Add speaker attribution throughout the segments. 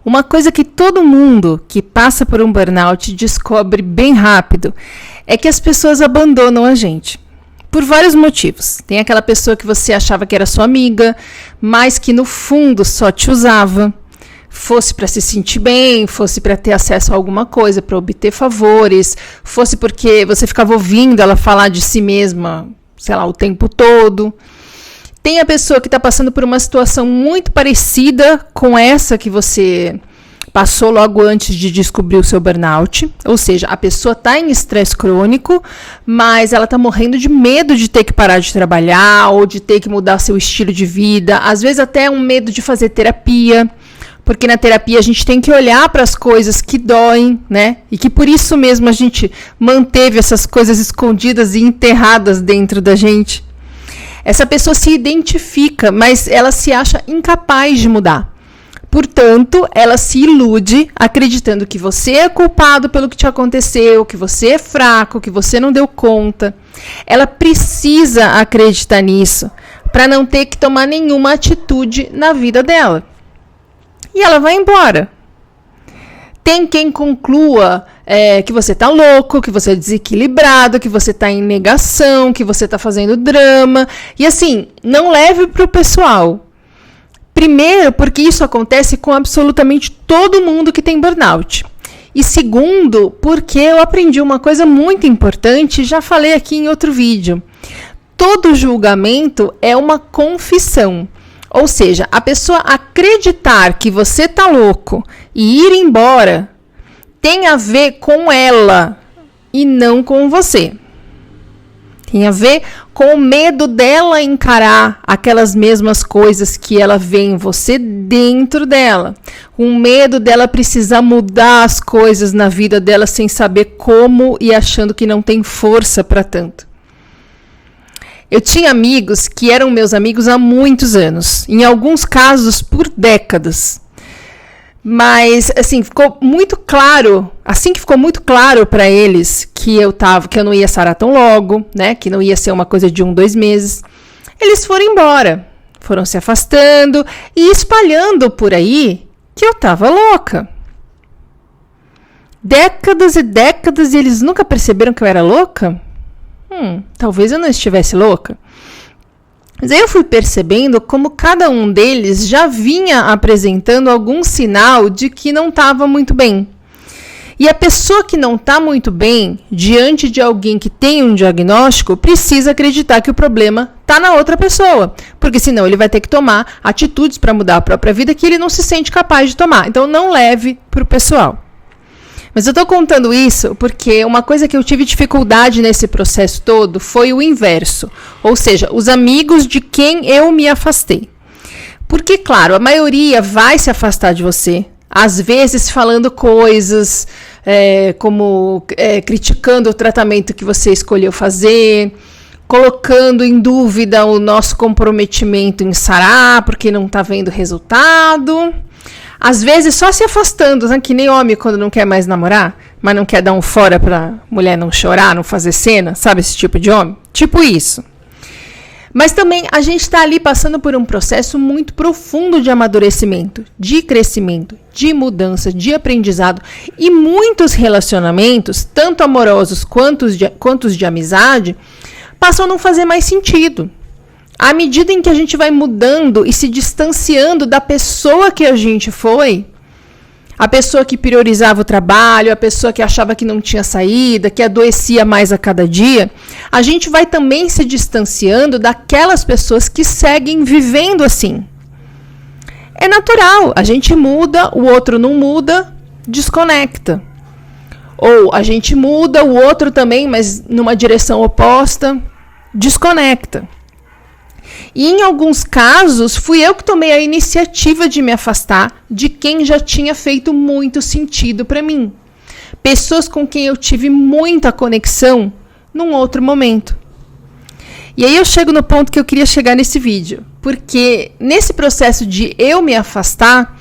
Speaker 1: Uma coisa que todo mundo que passa por um burnout descobre bem rápido é que as pessoas abandonam a gente. Por vários motivos. Tem aquela pessoa que você achava que era sua amiga, mas que no fundo só te usava. Fosse para se sentir bem, fosse para ter acesso a alguma coisa, para obter favores, fosse porque você ficava ouvindo ela falar de si mesma, sei lá, o tempo todo. Tem a pessoa que está passando por uma situação muito parecida com essa que você passou logo antes de descobrir o seu burnout, ou seja, a pessoa está em estresse crônico, mas ela está morrendo de medo de ter que parar de trabalhar ou de ter que mudar seu estilo de vida, às vezes até um medo de fazer terapia, porque na terapia a gente tem que olhar para as coisas que doem, né? E que por isso mesmo a gente manteve essas coisas escondidas e enterradas dentro da gente. Essa pessoa se identifica, mas ela se acha incapaz de mudar. Portanto, ela se ilude acreditando que você é culpado pelo que te aconteceu, que você é fraco, que você não deu conta. Ela precisa acreditar nisso para não ter que tomar nenhuma atitude na vida dela. E ela vai embora. Tem quem conclua que você está louco, que você é desequilibrado, que você está em negação, que você está fazendo drama. E assim, não leve para o pessoal. Primeiro, porque isso acontece com absolutamente todo mundo que tem burnout. E segundo, porque eu aprendi uma coisa muito importante, já falei aqui em outro vídeo. Todo julgamento é uma confissão. Ou seja, a pessoa acreditar que você está louco e ir embora tem a ver com ela e não com você. Tem a ver com o medo dela encarar aquelas mesmas coisas que ela vê em você dentro dela. O medo dela precisar mudar as coisas na vida dela sem saber como e achando que não tem força para tanto. Eu tinha amigos que eram meus amigos há muitos anos. Em alguns casos, por décadas. Mas, assim, ficou muito claro, assim que ficou muito claro para eles que eu não ia sarar tão logo, né? Que não ia ser uma coisa de 1, 2 meses. Eles foram embora, foram se afastando e espalhando por aí que eu estava louca. Décadas e décadas e eles nunca perceberam que eu era louca? Talvez eu não estivesse louca. Mas aí eu fui percebendo como cada um deles já vinha apresentando algum sinal de que não estava muito bem. E a pessoa que não está muito bem, diante de alguém que tem um diagnóstico, precisa acreditar que o problema está na outra pessoa. Porque senão ele vai ter que tomar atitudes para mudar a própria vida que ele não se sente capaz de tomar. Então não leve para o pessoal. Mas eu estou contando isso porque uma coisa que eu tive dificuldade nesse processo todo foi o inverso. Ou seja, os amigos de quem eu me afastei. Porque, claro, a maioria vai se afastar de você. Às vezes falando coisas como criticando o tratamento que você escolheu fazer, colocando em dúvida o nosso comprometimento em sarar porque não está vendo resultado. Às vezes só se afastando, né? Que nem homem quando não quer mais namorar, mas não quer dar um fora pra mulher não chorar, não fazer cena, sabe esse tipo de homem? Tipo isso. Mas também a gente está ali passando por um processo muito profundo de amadurecimento, de crescimento, de mudança, de aprendizado. E muitos relacionamentos, tanto amorosos quanto os de amizade, passam a não fazer mais sentido. À medida em que a gente vai mudando e se distanciando da pessoa que a gente foi, a pessoa que priorizava o trabalho, a pessoa que achava que não tinha saída, que adoecia mais a cada dia, a gente vai também se distanciando daquelas pessoas que seguem vivendo assim. É natural, a gente muda, o outro não muda, desconecta. Ou a gente muda, o outro também, mas numa direção oposta, desconecta. E em alguns casos, fui eu que tomei a iniciativa de me afastar de quem já tinha feito muito sentido para mim. Pessoas com quem eu tive muita conexão num outro momento. E aí eu chego no ponto que eu queria chegar nesse vídeo. Porque nesse processo de eu me afastar,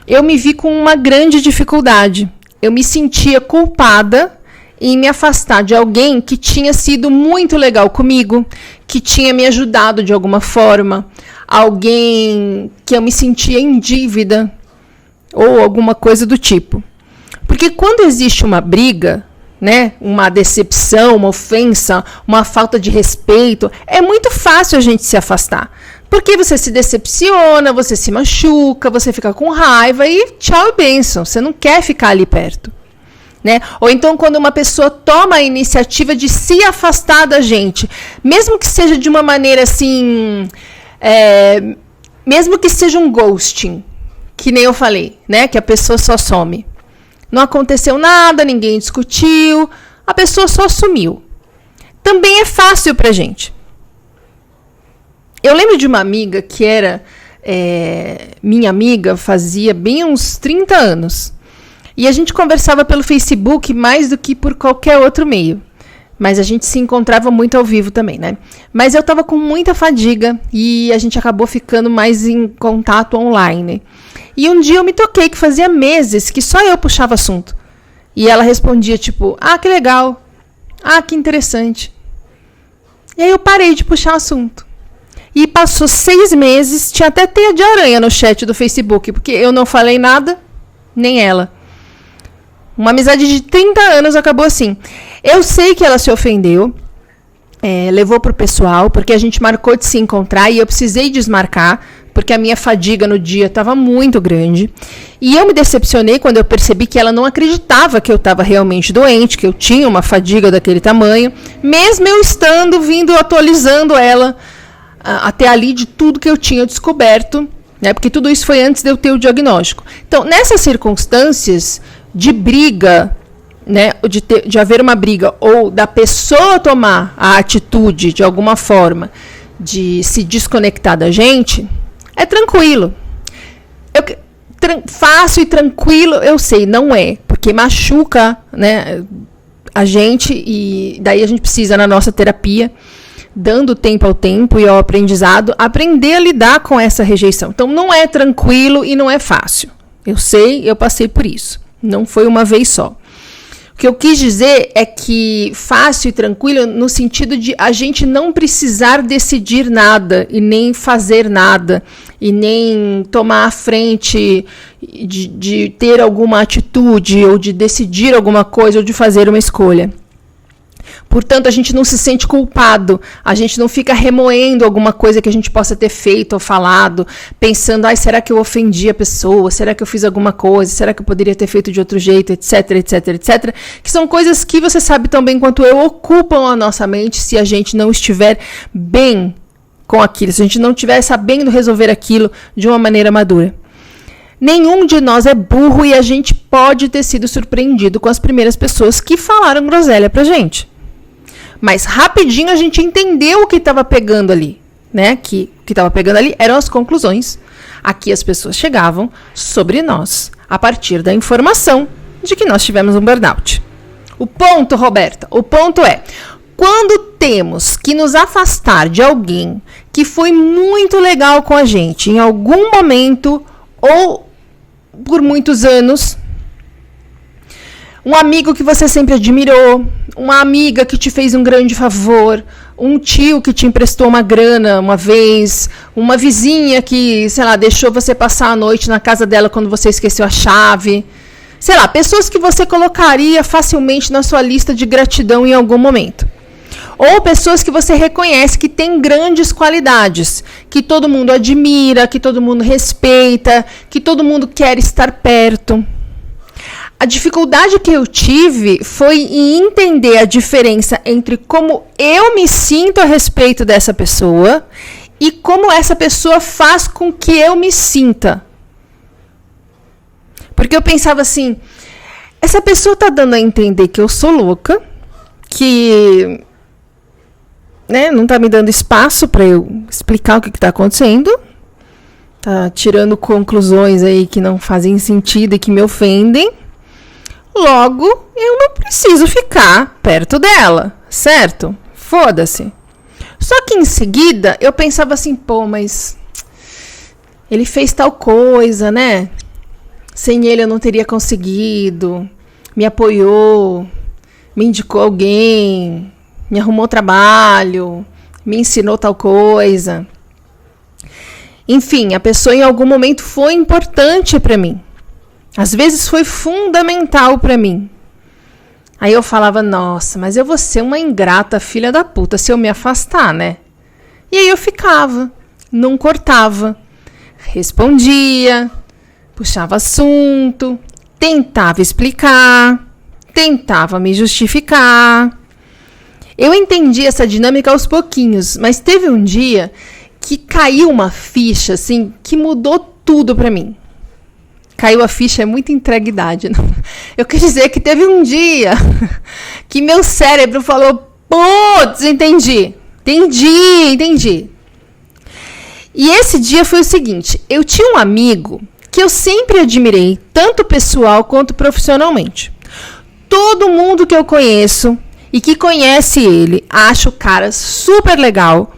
Speaker 1: eu me vi com uma grande dificuldade. Eu me sentia culpada em me afastar de alguém que tinha sido muito legal comigo, que tinha me ajudado de alguma forma, alguém que eu me sentia em dívida, ou alguma coisa do tipo. Porque quando existe uma briga, né, uma decepção, uma ofensa, uma falta de respeito, é muito fácil a gente se afastar. Porque você se decepciona, você se machuca, você fica com raiva e tchau e bênção. Você não quer ficar ali perto. Né? Ou então quando uma pessoa toma a iniciativa de se afastar da gente, mesmo que seja de uma maneira assim, mesmo que seja um ghosting, que nem eu falei, né? Que a pessoa só some. Não aconteceu nada, ninguém discutiu, a pessoa só sumiu. Também é fácil pra gente. Eu lembro de uma amiga que era minha amiga fazia bem uns 30 anos. E a gente conversava pelo Facebook mais do que por qualquer outro meio. Mas a gente se encontrava muito ao vivo também, né? Mas eu tava com muita fadiga e a gente acabou ficando mais em contato online. E um dia eu me toquei que fazia meses que só eu puxava assunto. E ela respondia tipo, ah, que legal. Ah, que interessante. E aí eu parei de puxar assunto. E passou 6 meses, tinha até teia de aranha no chat do Facebook, porque eu não falei nada, nem ela. Uma amizade de 30 anos acabou assim. Eu sei que ela se ofendeu, levou pro pessoal, porque a gente marcou de se encontrar e eu precisei desmarcar, porque a minha fadiga no dia estava muito grande. E eu me decepcionei quando eu percebi que ela não acreditava que eu estava realmente doente, que eu tinha uma fadiga daquele tamanho, mesmo eu estando vindo atualizando ela até ali de tudo que eu tinha descoberto, né? Porque tudo isso foi antes de eu ter o diagnóstico. Então, nessas circunstâncias de briga, né, de haver uma briga, ou da pessoa tomar a atitude, de alguma forma, de se desconectar da gente, é tranquilo. Fácil e tranquilo, eu sei, não é, porque machuca, né, a gente, e daí a gente precisa, na nossa terapia, dando tempo ao tempo e ao aprendizado, aprender a lidar com essa rejeição. Então, não é tranquilo e não é fácil. Eu sei, eu passei por isso. Não foi uma vez só. O que eu quis dizer é que fácil e tranquilo no sentido de a gente não precisar decidir nada e nem fazer nada e nem tomar a frente de ter alguma atitude ou de decidir alguma coisa ou de fazer uma escolha. Portanto, a gente não se sente culpado, a gente não fica remoendo alguma coisa que a gente possa ter feito ou falado, pensando, será que eu ofendi a pessoa? Será que eu fiz alguma coisa? Será que eu poderia ter feito de outro jeito? Etc, etc, etc. Que são coisas que você sabe tão bem quanto eu, ocupam a nossa mente se a gente não estiver bem com aquilo, se a gente não estiver sabendo resolver aquilo de uma maneira madura. Nenhum de nós é burro e a gente pode ter sido surpreendido com as primeiras pessoas que falaram groselha pra gente. Mas rapidinho a gente entendeu o que estava pegando ali, né? Que o que estava pegando ali eram as conclusões a que as pessoas chegavam sobre nós, a partir da informação de que nós tivemos um burnout. O ponto, Roberta, o ponto é, quando temos que nos afastar de alguém que foi muito legal com a gente em algum momento ou por muitos anos, um amigo que você sempre admirou, uma amiga que te fez um grande favor, um tio que te emprestou uma grana uma vez, uma vizinha que, sei lá, deixou você passar a noite na casa dela quando você esqueceu a chave. Sei lá, pessoas que você colocaria facilmente na sua lista de gratidão em algum momento. Ou pessoas que você reconhece que têm grandes qualidades, que todo mundo admira, que todo mundo respeita, que todo mundo quer estar perto. A dificuldade que eu tive foi em entender a diferença entre como eu me sinto a respeito dessa pessoa e como essa pessoa faz com que eu me sinta. Porque eu pensava assim, essa pessoa tá dando a entender que eu sou louca, que, né, não tá me dando espaço para eu explicar o que tá acontecendo, tá tirando conclusões aí que não fazem sentido e que me ofendem. Logo, eu não preciso ficar perto dela, certo? Foda-se. Só que em seguida, eu pensava assim, pô, mas ele fez tal coisa, né? Sem ele eu não teria conseguido. Me apoiou, me indicou alguém, me arrumou trabalho, me ensinou tal coisa. Enfim, a pessoa em algum momento foi importante para mim. Às vezes foi fundamental para mim. Aí eu falava, nossa, mas eu vou ser uma ingrata filha da puta se eu me afastar, né? E aí eu ficava, não cortava, respondia, puxava assunto, tentava explicar, tentava me justificar. Eu entendi essa dinâmica aos pouquinhos, mas teve um dia que caiu uma ficha, assim, que mudou tudo pra mim. Caiu a ficha, é muita entreguidade. Não? Eu quis dizer que teve um dia que meu cérebro falou, putz, entendi. E esse dia foi o seguinte, eu tinha um amigo que eu sempre admirei, tanto pessoal quanto profissionalmente. Todo mundo que eu conheço e que conhece ele, acha o cara super legal.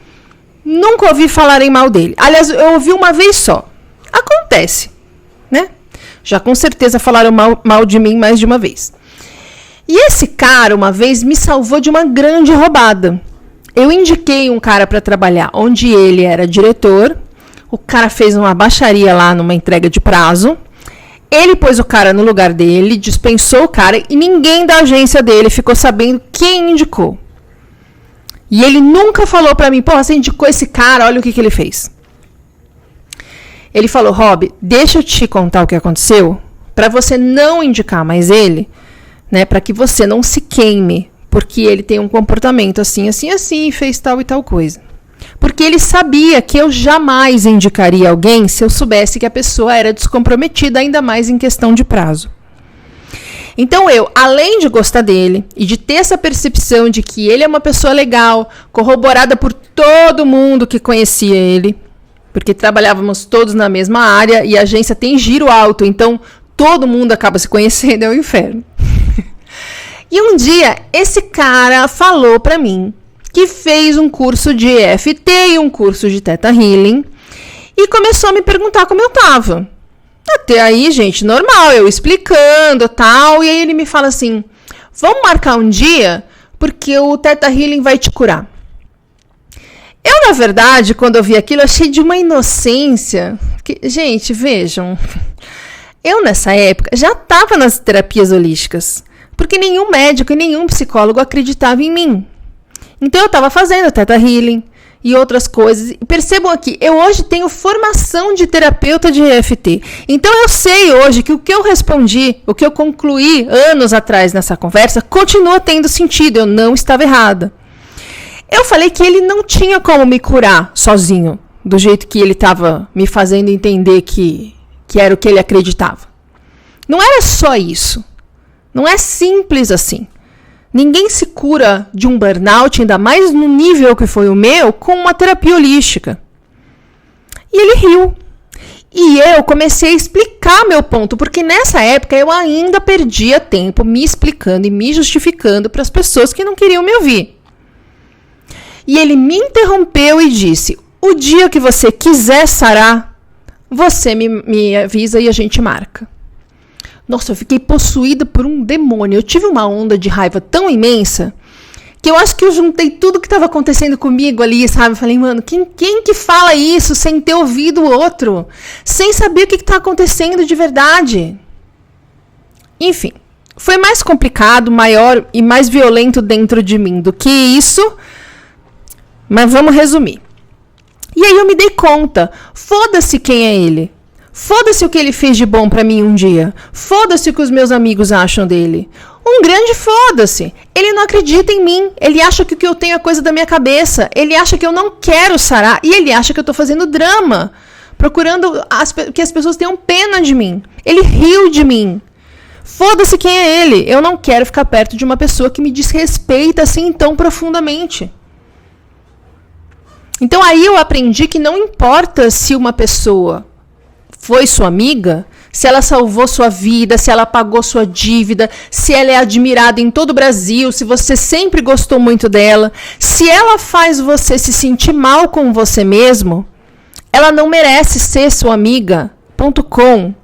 Speaker 1: Nunca ouvi falarem mal dele. Aliás, eu ouvi uma vez só. Acontece, né? Já com certeza falaram mal de mim mais de uma vez. E esse cara, uma vez, me salvou de uma grande roubada. Eu indiquei um cara para trabalhar onde ele era diretor. O cara fez uma baixaria lá numa entrega de prazo. Ele pôs o cara no lugar dele, dispensou o cara e ninguém da agência dele ficou sabendo quem indicou. E ele nunca falou para mim, porra, você indicou esse cara, olha o que ele fez. Ele falou, Rob, deixa eu te contar o que aconteceu, para você não indicar mais ele, né, para que você não se queime, porque ele tem um comportamento assim, e fez tal e tal coisa. Porque ele sabia que eu jamais indicaria alguém se eu soubesse que a pessoa era descomprometida, ainda mais em questão de prazo. Então eu, além de gostar dele e de ter essa percepção de que ele é uma pessoa legal, corroborada por todo mundo que conhecia ele, porque trabalhávamos todos na mesma área e a agência tem giro alto, então todo mundo acaba se conhecendo, é o inferno. E um dia, esse cara falou pra mim que fez um curso de EFT e um curso de Theta Healing e começou a me perguntar como eu tava. Até aí, gente, normal, eu explicando tal, e aí ele me fala assim, vamos marcar um dia, porque o Theta Healing vai te curar. Eu, na verdade, quando eu vi aquilo, achei de uma inocência. Que, gente, vejam, eu nessa época já estava nas terapias holísticas, porque nenhum médico e nenhum psicólogo acreditava em mim. Então eu estava fazendo Theta Healing e outras coisas. E percebam aqui, eu hoje tenho formação de terapeuta de EFT. Então eu sei hoje que o que eu respondi, o que eu concluí anos atrás nessa conversa, continua tendo sentido, eu não estava errada. Eu falei que ele não tinha como me curar sozinho, do jeito que ele estava me fazendo entender que era o que ele acreditava. Não era só isso. Não é simples assim. Ninguém se cura de um burnout, ainda mais no nível que foi o meu, com uma terapia holística. E ele riu. E eu comecei a explicar meu ponto, porque nessa época eu ainda perdia tempo me explicando e me justificando para as pessoas que não queriam me ouvir. E ele me interrompeu e disse, o dia que você quiser sarar, você me avisa e a gente marca. Nossa, eu fiquei possuída por um demônio. Eu tive uma onda de raiva tão imensa que eu acho que eu juntei tudo que estava acontecendo comigo ali, sabe? Eu falei, mano, quem que fala isso sem ter ouvido o outro? Sem saber o que está acontecendo de verdade? Enfim, foi mais complicado, maior e mais violento dentro de mim do que isso, mas vamos resumir. E aí eu me dei conta, foda-se quem é ele. Foda-se o que ele fez de bom pra mim um dia. Foda-se o que os meus amigos acham dele. Um grande foda-se. Ele não acredita em mim. Ele acha que o que eu tenho é coisa da minha cabeça. Ele acha que eu não quero sarar. E ele acha que eu tô fazendo drama. Procurando que as pessoas tenham pena de mim. Ele riu de mim. Foda-se quem é ele. Eu não quero ficar perto de uma pessoa que me desrespeita assim tão profundamente. Então aí eu aprendi que não importa se uma pessoa foi sua amiga, se ela salvou sua vida, se ela pagou sua dívida, se ela é admirada em todo o Brasil, se você sempre gostou muito dela, se ela faz você se sentir mal com você mesmo, ela não merece ser sua amiga.com.br.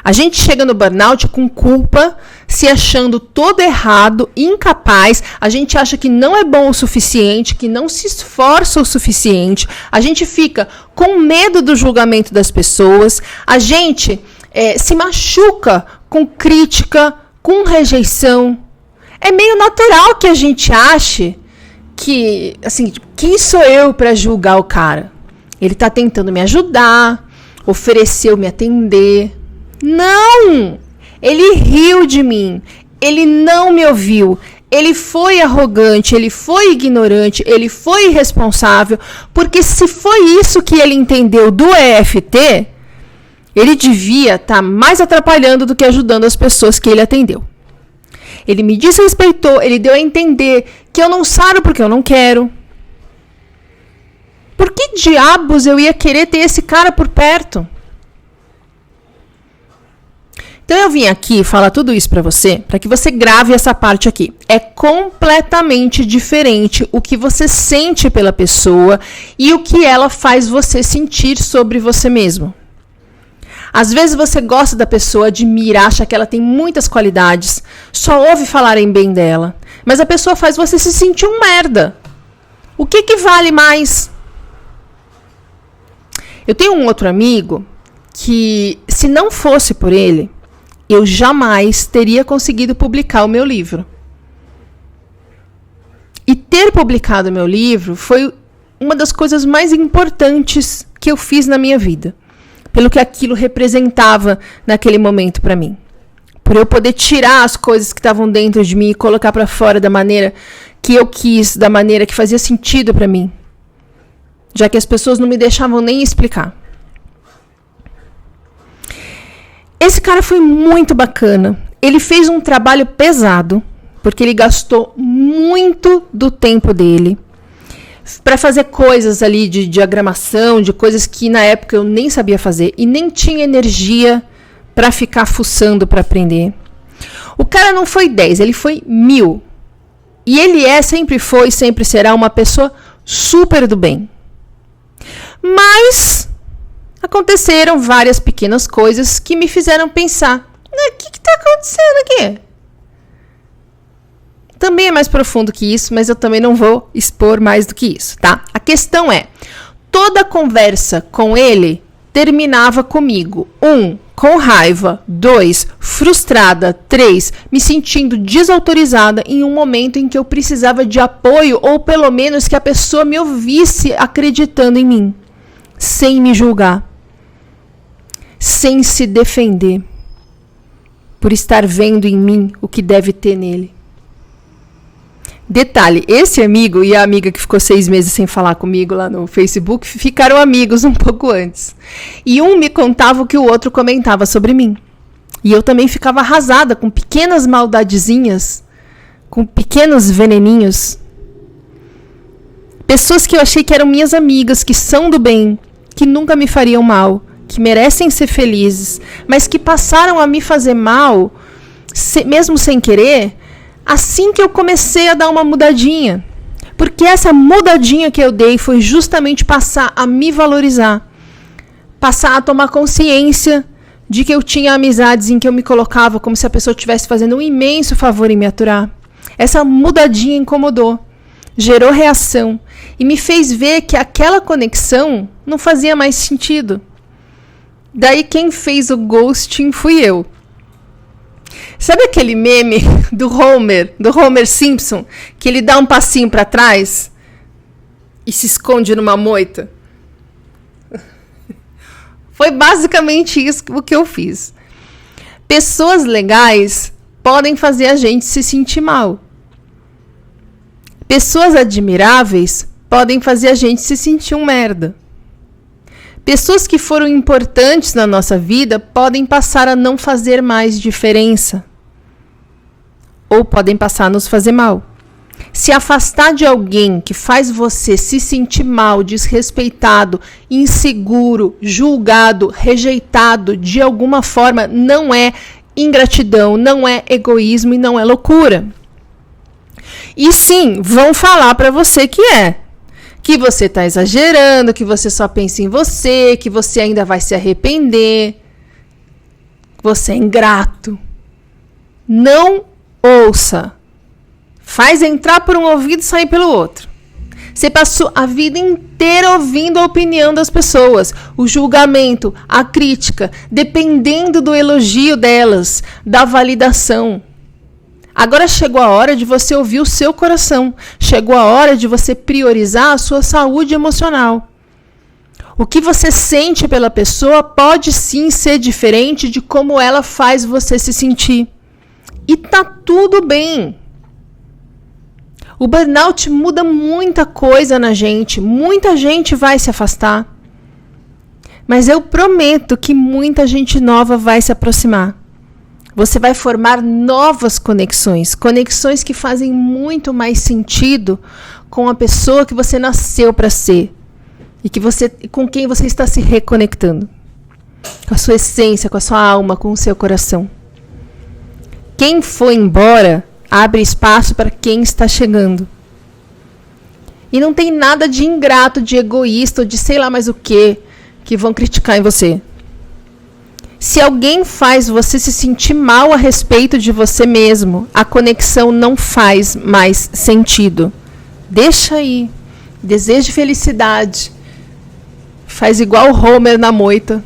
Speaker 1: A gente chega no burnout com culpa, se achando todo errado, incapaz. A gente acha que não é bom o suficiente, que não se esforça o suficiente. A gente fica com medo do julgamento das pessoas. A gente se machuca com crítica, com rejeição. É meio natural que a gente ache que, assim, quem sou eu para julgar o cara? Ele está tentando me ajudar, ofereceu me atender. Não! Ele riu de mim, ele não me ouviu, ele foi arrogante, ele foi ignorante, ele foi irresponsável, porque se foi isso que ele entendeu do EFT, ele devia estar mais atrapalhando do que ajudando as pessoas que ele atendeu. Ele me desrespeitou, ele deu a entender que eu não saro porque eu não quero. Por que diabos eu ia querer ter esse cara por perto? Então eu vim aqui falar tudo isso para você, para que você grave essa parte aqui. É completamente diferente o que você sente pela pessoa e o que ela faz você sentir sobre você mesmo. Às vezes você gosta da pessoa, admira, acha que ela tem muitas qualidades, só ouve falarem bem dela, mas a pessoa faz você se sentir um merda. O que vale mais? Eu tenho um outro amigo que, se não fosse por ele, eu jamais teria conseguido publicar o meu livro. E ter publicado o meu livro foi uma das coisas mais importantes que eu fiz na minha vida. Pelo que aquilo representava naquele momento para mim. Por eu poder tirar as coisas que estavam dentro de mim e colocar para fora da maneira que eu quis, da maneira que fazia sentido para mim. Já que as pessoas não me deixavam nem explicar. Esse cara foi muito bacana. Ele fez um trabalho pesado, porque ele gastou muito do tempo dele para fazer coisas ali de diagramação, de coisas que na época eu nem sabia fazer e nem tinha energia para ficar fuçando para aprender. O cara não foi 10, ele foi 1000. E ele sempre foi, sempre será uma pessoa super do bem. Mas aconteceram várias pequenas coisas que me fizeram pensar, o que está acontecendo aqui? Também é mais profundo que isso, mas eu também não vou expor mais do que isso, tá? A questão é, toda conversa com ele terminava comigo. 1, com raiva. 2, frustrada. 3, me sentindo desautorizada em um momento em que eu precisava de apoio ou pelo menos que a pessoa me ouvisse acreditando em mim, sem me julgar, sem se defender, por estar vendo em mim o que deve ter nele. Detalhe, esse amigo e a amiga que ficou 6 meses sem falar comigo lá no Facebook ficaram amigos um pouco antes. E um me contava o que o outro comentava sobre mim. E eu também ficava arrasada com pequenas maldadezinhas, com pequenos veneninhos. Pessoas que eu achei que eram minhas amigas, que são do bem, que nunca me fariam mal, que merecem ser felizes, mas que passaram a me fazer mal, mesmo sem querer, assim que eu comecei a dar uma mudadinha. Porque essa mudadinha que eu dei foi justamente passar a me valorizar. Passar a tomar consciência de que eu tinha amizades em que eu me colocava como se a pessoa estivesse fazendo um imenso favor em me aturar. Essa mudadinha incomodou, gerou reação e me fez ver que aquela conexão não fazia mais sentido. Daí quem fez o ghosting fui eu. Sabe aquele meme do Homer Simpson, que ele dá um passinho para trás e se esconde numa moita? Foi basicamente isso o que eu fiz. Pessoas legais podem fazer a gente se sentir mal. Pessoas admiráveis podem fazer a gente se sentir um merda. Pessoas que foram importantes na nossa vida podem passar a não fazer mais diferença. Ou podem passar a nos fazer mal. Se afastar de alguém que faz você se sentir mal, desrespeitado, inseguro, julgado, rejeitado de alguma forma, não é ingratidão, não é egoísmo e não é loucura. E sim, vão falar para você que é. Que você está exagerando, que você só pensa em você, que você ainda vai se arrepender. Você é ingrato. Não ouça. Faz entrar por um ouvido e sair pelo outro. Você passou a vida inteira ouvindo a opinião das pessoas, o julgamento, a crítica, dependendo do elogio delas, da validação. Agora chegou a hora de você ouvir o seu coração. Chegou a hora de você priorizar a sua saúde emocional. O que você sente pela pessoa pode sim ser diferente de como ela faz você se sentir. E tá tudo bem. O burnout muda muita coisa na gente. Muita gente vai se afastar. Mas eu prometo que muita gente nova vai se aproximar. Você vai formar novas conexões. Conexões que fazem muito mais sentido com a pessoa que você nasceu para ser. E com quem você está se reconectando. Com a sua essência, com a sua alma, com o seu coração. Quem foi embora abre espaço para quem está chegando. E não tem nada de ingrato, de egoísta, ou de sei lá mais o que vão criticar em você. Se alguém faz você se sentir mal a respeito de você mesmo, a conexão não faz mais sentido. Deixa aí. Deseje felicidade. Faz igual o Homer na moita.